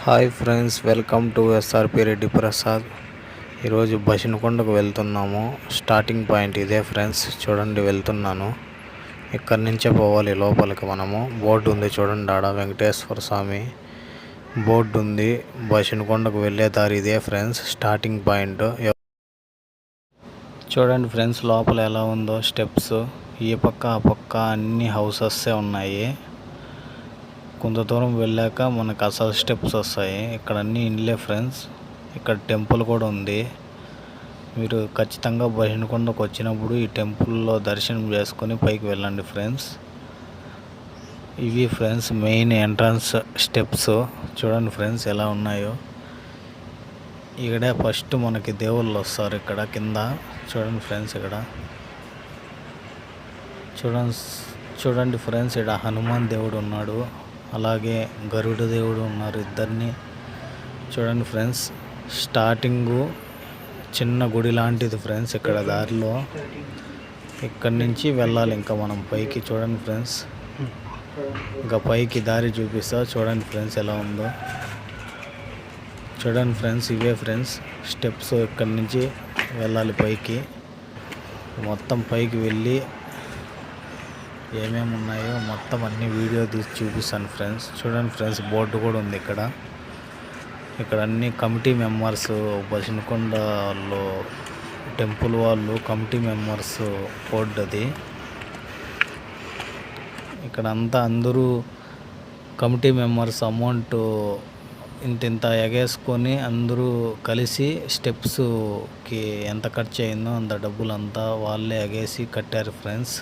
Hi friends, welcome to SRP Reddy Prasad. ఈరోజు బసినకొండకు వెళ్తున్నాము. Starting point ఇదే ఫ్రెండ్స్. చూడండి, వెళ్తున్నాను. ఇక్కడి నుంచే పోవాలి లోపలికి. మనము బోర్డు ఉంది చూడండి, ఆడ వెంకటేశ్వర స్వామి బోర్డు ఉంది. బసినకొండకు వెళ్ళే దారి ఇదే ఫ్రెండ్స్, స్టార్టింగ్ పాయింట్. చూడండి ఫ్రెండ్స్, లోపల ఎలా ఉందో స్టెప్స్. ఈ పక్క ఆ పక్క అన్ని హౌసెస్సే ఉన్నాయి. కొంత దూరం వెళ్ళాక మనకు అసలు స్టెప్స్ వస్తాయి. ఇక్కడ అన్ని ఇండ్లే ఫ్రెండ్స్. ఇక్కడ టెంపుల్ కూడా ఉంది. మీరు ఖచ్చితంగా బసినకొండకు వచ్చినప్పుడు ఈ టెంపుల్లో దర్శనం చేసుకొని పైకి వెళ్ళండి ఫ్రెండ్స్. ఇవి ఫ్రెండ్స్ మెయిన్ ఎంట్రన్స్ స్టెప్స్. చూడండి ఫ్రెండ్స్ ఎలా ఉన్నాయో. ఇక్కడే ఫస్ట్ మనకి దేవుళ్ళు వస్తారు. ఇక్కడ కింద చూడండి ఫ్రెండ్స్. ఇక్కడ చూడండి ఫ్రెండ్స్, ఇక్కడ హనుమాన్ దేవుడు ఉన్నాడు, అలాగే గరుడ దేవుడు ఉన్నారు, ఇద్దరిని. చూడండి ఫ్రెండ్స్, స్టార్టింగు చిన్న గుడి లాంటిది ఫ్రెండ్స్. ఇక్కడ దారిలో ఇక్కడి నుంచి వెళ్ళాలి ఇంకా మనం పైకి. చూడండి ఫ్రెండ్స్, ఇంకా పైకి దారి చూపిస్తా. చూడండి ఫ్రెండ్స్ ఎలా ఉందో. చూడండి ఫ్రెండ్స్, ఇవే ఫ్రెండ్స్ స్టెప్స్. ఇక్కడి నుంచి వెళ్ళాలి పైకి. మొత్తం పైకి వెళ్ళి ఏమేమి ఉన్నాయో మొత్తం అన్ని వీడియో తీసి చూపిస్తాను ఫ్రెండ్స్. చూడండి ఫ్రెండ్స్, బోర్డు కూడా ఉంది ఇక్కడ. ఇక్కడ అన్ని కమిటీ మెంబర్స్, బసినకొండలో టెంపుల్ వాళ్ళు కమిటీ మెంబర్స్ బోర్డు అది. ఇక్కడ అంతా అందరూ కమిటీ మెంబర్స్ అమౌంట్ ఇంత ఎగేసుకొని అందరూ కలిసి స్టెప్స్కి ఎంత ఖర్చు అయిందో అంత డబ్బులు అంతా వాళ్ళే ఎగేసి కట్టారు ఫ్రెండ్స్.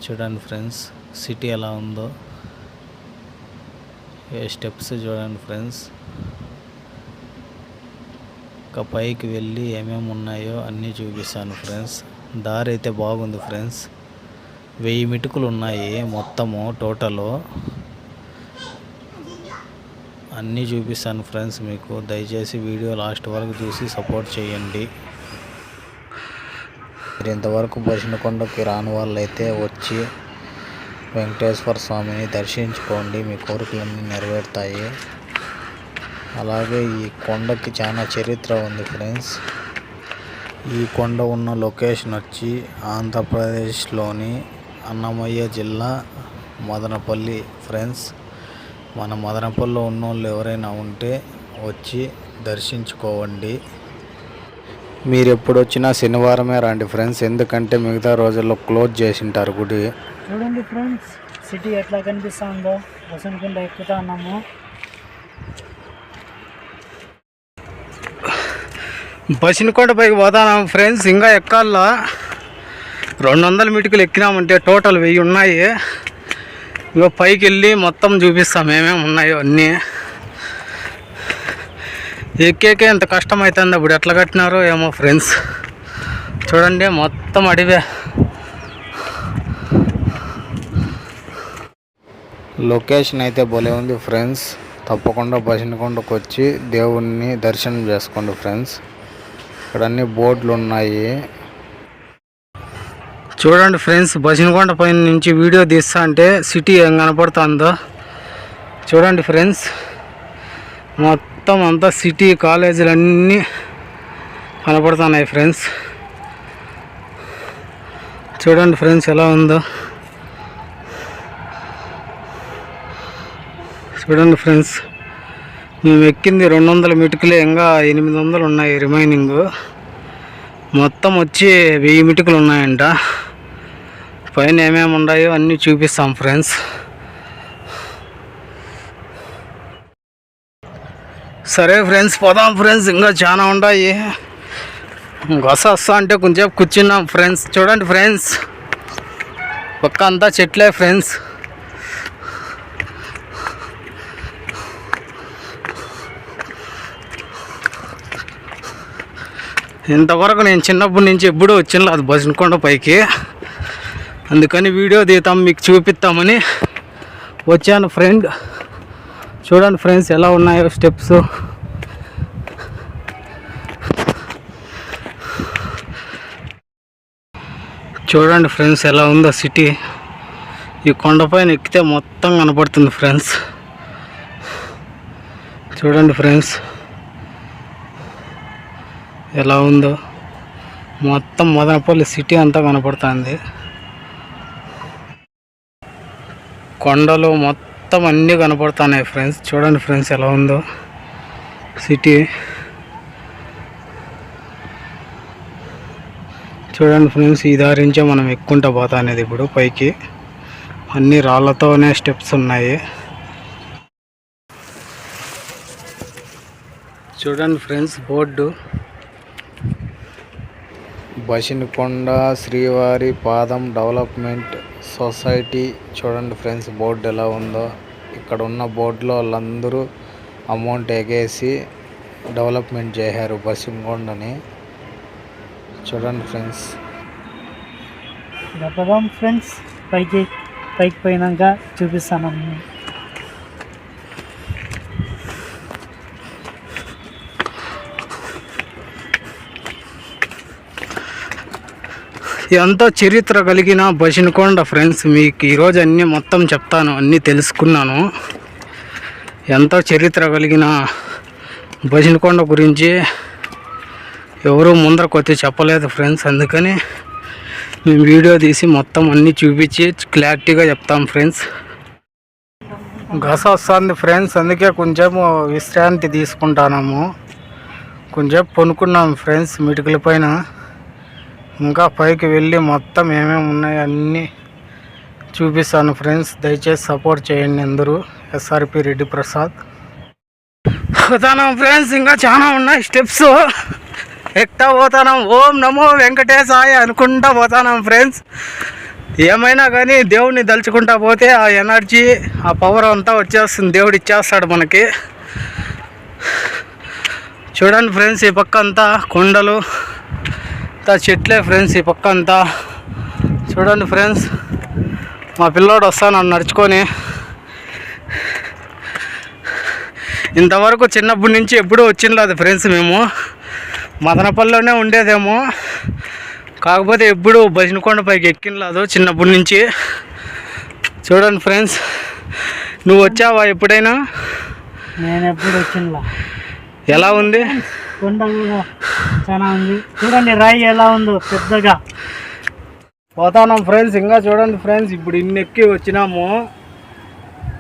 చూడండి ఫ్రెండ్స్, సిటీ ఎలా ఉందో. ఏ స్టెప్స్ చూడండి ఫ్రెండ్స్. ఇంకా పైకి వెళ్ళి ఏమేమి ఉన్నాయో అన్నీ చూపిస్తాను ఫ్రెండ్స్. దారి అయితే బాగుంది ఫ్రెండ్స్. 1000 మెటుకులు ఉన్నాయి మొత్తము టోటలు. అన్నీ చూపిస్తాను ఫ్రెండ్స్ మీకు. దయచేసి వీడియో లాస్ట్ వరకు చూసి సపోర్ట్ చేయండి. మీరు ఇంతవరకు బసినకొండకి రాని వాళ్ళైతే వచ్చి వెంకటేశ్వర స్వామిని దర్శించుకోండి, మీ కోరికలన్నీ నెరవేరుతాయి. అలాగే ఈ కొండకి చాలా చరిత్ర ఉంది ఫ్రెండ్స్. ఈ కొండ ఉన్న లొకేషన్ వచ్చి ఆంధ్రప్రదేశ్లోని అన్నమయ్య జిల్లా మదనపల్లి ఫ్రెండ్స్. మన మదనపల్లిలో ఉన్నోళ్ళు ఎవరైనా ఉంటే వచ్చి దర్శించుకోవండి. మీరు ఎప్పుడు వచ్చినా శనివారమే రండి ఫ్రెండ్స్, ఎందుకంటే మిగతా రోజుల్లో క్లోజ్ చేసింటారు గుడి. చూడండి ఫ్రెండ్స్, సిటీ ఎట్లా కనిపిస్తుందో. బసినకొండ ఎక్కుతా ఉన్నాము. బసినకొండ పైకి పోతాం ఫ్రెండ్స్. ఇంకా ఎక్కాల 200 మెటుకులు ఎక్కినామంటే టోటల్ 1000 ఉన్నాయి. ఇంకా పైకి వెళ్ళి మొత్తం చూపిస్తాం ఏమేమి ఉన్నాయో అన్నీ. ఎక్కేకే ఎంత కష్టం అవుతుంది. అప్పుడు ఎట్లా కట్టినారో ఏమో ఫ్రెండ్స్. చూడండి మొత్తం అడివే. లొకేషన్ అయితే భలే ఉంది ఫ్రెండ్స్. తప్పకుండా బసినకొండకు వచ్చి దేవుణ్ణి దర్శనం చేసుకోండి ఫ్రెండ్స్. ఇక్కడ అన్ని బోర్డులు ఉన్నాయి. చూడండి ఫ్రెండ్స్, బసినకొండ పైన నుంచి వీడియో తీస్తా అంటే సిటీ ఏం కనపడుతుందో చూడండి ఫ్రెండ్స్. మొత్తం అంతా సిటీ, కాలేజీలు అన్నీ కనపడుతున్నాయి ఫ్రెండ్స్. చూడండి ఫ్రెండ్స్ ఎలా ఉందో. చూడండి ఫ్రెండ్స్, మేము ఎక్కింది 200 మెటుకులే. ఇంకా 800 ఉన్నాయి రిమైనింగ్. మొత్తం వచ్చి 1000 మెటుకులు ఉన్నాయంట. పైన ఏమేమి ఉన్నాయో అన్నీ చూపిస్తాం ఫ్రెండ్స్. సరే ఫ్రెండ్స్, పోదాం ఫ్రెండ్స్. ఇంకా చాలా ఉన్నాయి. వస్తా అంటే కొంచెం కూర్చున్నాం ఫ్రెండ్స్. చూడండి ఫ్రెండ్స్, పక్క అంతా చెట్లే ఫ్రెండ్స్. ఇంతవరకు నేను చిన్నప్పటి నుంచి ఎప్పుడూ వచ్చిన అది బసినకొండ పైకి. అందుకని వీడియో తీద్దాం, మీకు చూపిస్తామని వచ్చాను ఫ్రెండ్. చూడండి ఫ్రెండ్స్ ఎలా ఉన్నాయో స్టెప్స్. చూడండి ఫ్రెండ్స్ ఎలా ఉందో సిటీ. ఈ కొండపైన ఎక్కితే మొత్తం కనపడుతుంది ఫ్రెండ్స్. చూడండి ఫ్రెండ్స్ ఎలా ఉందో, మొత్తం మదనపల్లి సిటీ అంతా కనపడుతుంది. కొండలు మొత్తం అన్నీ కనపడుతున్నాయి ఫ్రెండ్స్. చూడండి ఫ్రెండ్స్ ఎలా ఉందో సిటీ. చూడండి ఫ్రెండ్స్, ఈ దారి నుంచే మనం ఎక్కుంటా పోతా అనేది ఇప్పుడు పైకి. అన్ని రాళ్ళతోనే స్టెప్స్ ఉన్నాయి. చూడండి ఫ్రెండ్స్ బోర్డు, బసినకొండ శ్రీవారి పాదం డెవలప్మెంట్ సొసైటీ. చూడండి ఫ్రెండ్స్ బోర్డు ఎలా ఉందో. ఇక్కడ ఉన్న బోర్డులో వాళ్ళందరూ అమౌంట్ ఎగేసి డెవలప్మెంట్ చేశారు బసినకొండని. చూడండి ఫ్రెండ్స్. పదాం ఫ్రెండ్స్, పైకి పోయినాక చూపిస్తాను. ఎంతో చరిత్ర కలిగిన బసినకొండ ఫ్రెండ్స్. మీకు ఈరోజు అన్నీ మొత్తం చెప్తాను, అన్నీ తెలుసుకున్నాను. ఎంతో చరిత్ర కలిగిన బసినకొండ గురించి ఎవరు ముందరకు వచ్చి చెప్పలేదు ఫ్రెండ్స్. అందుకని మేము వీడియో తీసి మొత్తం అన్నీ చూపించి క్లారిటీగా చెప్తాం ఫ్రెండ్స్. గస వస్తుంది ఫ్రెండ్స్, అందుకే కొంచెం విశ్రాంతి తీసుకుంటున్నాము. కొంచెం పనుకున్నాం ఫ్రెండ్స్ మిటికల పైన. ఇంకా పైకి వెళ్ళి మొత్తం ఏమేమి ఉన్నాయో అన్నీ చూపిస్తాను ఫ్రెండ్స్. దయచేసి సపోర్ట్ చేయండి అందరూ. ఎస్ఆర్పి రెడ్డి ప్రసాద్. పోతాను ఫ్రెండ్స్, ఇంకా చాలా ఉన్నాయి స్టెప్స్. ఎక్కుతా పోతాం. ఓం నమో వెంకటేశాయ అనుకుంటా పోతాం ఫ్రెండ్స్. ఏమైనా కానీ దేవుడిని దలుచుకుంటా పోతే ఆ ఎనర్జీ, ఆ పవర్ అంతా వచ్చేస్తుంది. దేవుడు ఇచ్చేస్తాడు మనకి. చూడండి ఫ్రెండ్స్, ఈ పక్క అంతా కొండలు, అంతా చెట్లే ఫ్రెండ్స్. ఈ పక్క అంతా చూడండి ఫ్రెండ్స్. మా పిల్లోడు వస్తాను నడుచుకొని. ఇంతవరకు చిన్నప్పటి నుంచి ఎప్పుడూ వచ్చిండలేదు ఫ్రెండ్స్. మేము మదనపల్లిలోనే ఉండేదేమో, కాకపోతే ఎప్పుడు బసినకొండ పైకి ఎక్కినలేదు చిన్నప్పటి నుంచి. చూడండి ఫ్రెండ్స్, నువ్వు వచ్చావా ఎప్పుడైనా? నేను ఎప్పుడు వచ్చిందా. ఎలా ఉంది? కొండ చాలా ఉంది. చూడండి రాయి ఎలా ఉందో పెద్దగా. పోతాం ఫ్రెండ్స్. ఇంకా చూడండి ఫ్రెండ్స్, ఇప్పుడు ఇన్ని ఎక్కి వచ్చినాము.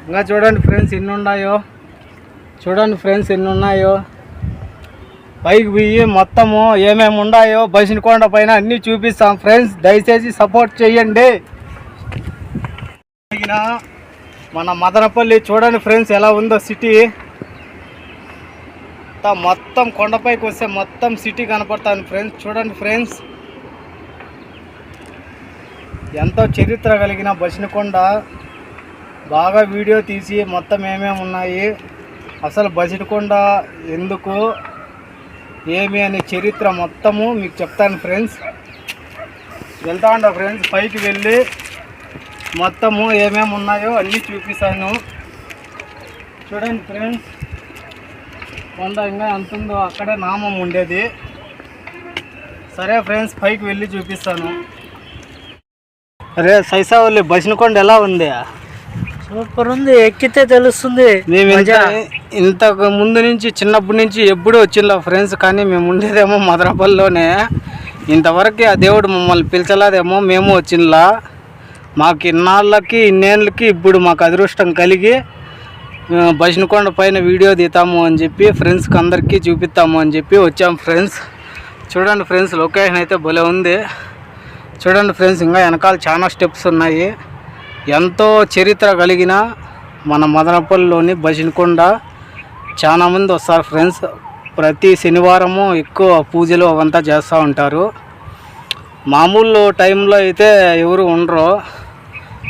ఇంకా చూడండి ఫ్రెండ్స్ ఎన్ని ఉన్నాయో. చూడండి ఫ్రెండ్స్ ఎన్ని ఉన్నాయో. పైకి పోయి మొత్తము ఏమేమి ఉన్నాయో బసినకొండ పైన అన్నీ చూపిస్తాం ఫ్రెండ్స్. దయచేసి సపోర్ట్ చేయండి. మన మదనపల్లి చూడండి ఫ్రెండ్స్ ఎలా ఉందో సిటీ. మొత్తం కొండపైకి వస్తే మొత్తం సిటీ కనపడుతుంది ఫ్రెండ్స్. చూడండి ఫ్రెండ్స్, ఎంతో చరిత్ర కలిగిన బసినకొండ. బాగా వీడియో తీసి మొత్తం ఏమేమి ఉన్నాయి, అసలు బసినకొండ ఎందుకు, ఏమి అనే చరిత్ర మొత్తము మీకు చెప్తాను ఫ్రెండ్స్. వెళ్తా ఉండ ఫ్రెండ్స్. పైకి వెళ్ళి మొత్తము ఏమేమి ఉన్నాయో అన్నీ చూపిస్తాను. చూడండి ఫ్రెండ్స్, కొండ ఇంకా ఎంత ఉందో అక్కడే నామం ఉండేది. సరే ఫ్రెండ్స్, పైకి వెళ్ళి చూపిస్తాను. అరే సైసావల్లి, బసినకొండ ఎలా ఉంది? సూపర్ ఉంది, ఎక్కితే తెలుస్తుంది. మేము ఇంతకు ముందు నుంచి చిన్నప్పటి నుంచి ఎప్పుడూ వచ్చిందా ఫ్రెండ్స్. కానీ మేము ఉండేదేమో మదనపల్లిలోనే. ఇంతవరకు ఆ దేవుడు మమ్మల్ని పిలిచలేదేమో, మేము వచ్చిందా. మాకు ఇన్నాళ్ళకి ఇన్నేళ్ళకి ఇప్పుడు మాకు అదృష్టం కలిగి బసినకొండ పైన వీడియో తీతాము అని చెప్పి ఫ్రెండ్స్కి అందరికీ చూపిస్తాము అని చెప్పి వచ్చాం ఫ్రెండ్స్. చూడండి ఫ్రెండ్స్, లొకేషన్ అయితే భలే ఉంది. చూడండి ఫ్రెండ్స్, ఇంకా వెనకాల చాలా స్టెప్స్ ఉన్నాయి. ఎంతో చరిత్ర కలిగిన మన మదనపల్లిలోని బసినకొండ చాలామంది వస్తారు ఫ్రెండ్స్. ప్రతి శనివారము ఎక్కువ పూజలు అవంతా చేస్తూ ఉంటారు. మామూలు టైంలో అయితే ఎవరు ఉండరు.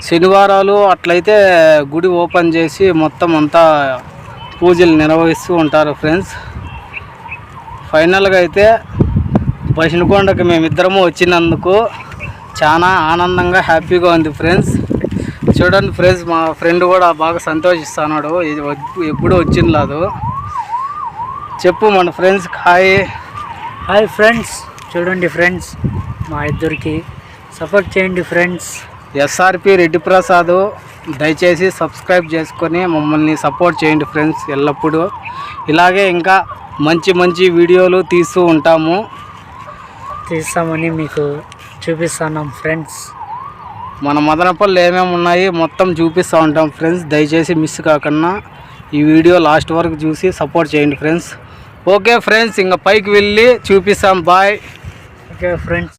శనివారాలు అట్లయితే గుడి ఓపెన్ చేసి మొత్తం అంతా పూజలు నిర్వహిస్తూ ఉంటారు ఫ్రెండ్స్. ఫైనల్గా అయితే బసినకొండకి మేమిద్దరము వచ్చినందుకు చాలా ఆనందంగా హ్యాపీగా ఉంది ఫ్రెండ్స్. చూడండి ఫ్రెండ్స్, మా ఫ్రెండ్ కూడా బాగా సంతోషిస్తున్నాడు. ఇది ఎప్పుడూ వచ్చిండలేదు. చెప్పు మన ఫ్రెండ్స్కి హాయ్. Hi friends. చూడండి ఫ్రెండ్స్, మా ఇద్దరికి సపోర్ట్ చేయండి ఫ్రెండ్స్. ఎస్ఆర్పి రెడ్డి ప్రసాద్ దయచేసి సబ్స్క్రైబ్ చేసుకొని మమ్మల్ని సపోర్ట్ చేయండి ఫ్రెండ్స్. ఎల్లప్పుడూ ఇలాగే ఇంకా మంచి మంచి వీడియోలు తీస్తూ ఉంటాము. తీస్తామని మీకు చూపిస్తున్నాం ఫ్రెండ్స్. మన మదనపల్లి ఏమేమి ఉన్నాయి మొత్తం చూపిస్తూ ఉంటాం ఫ్రెండ్స్. దయచేసి మిస్ కాకుండా ఈ వీడియో లాస్ట్ వరకు చూసి సపోర్ట్ చేయండి ఫ్రెండ్స్. ఓకే ఫ్రెండ్స్, ఇంకా పైకి వెళ్ళి చూపిస్తాం. బాయ్. Okay friends.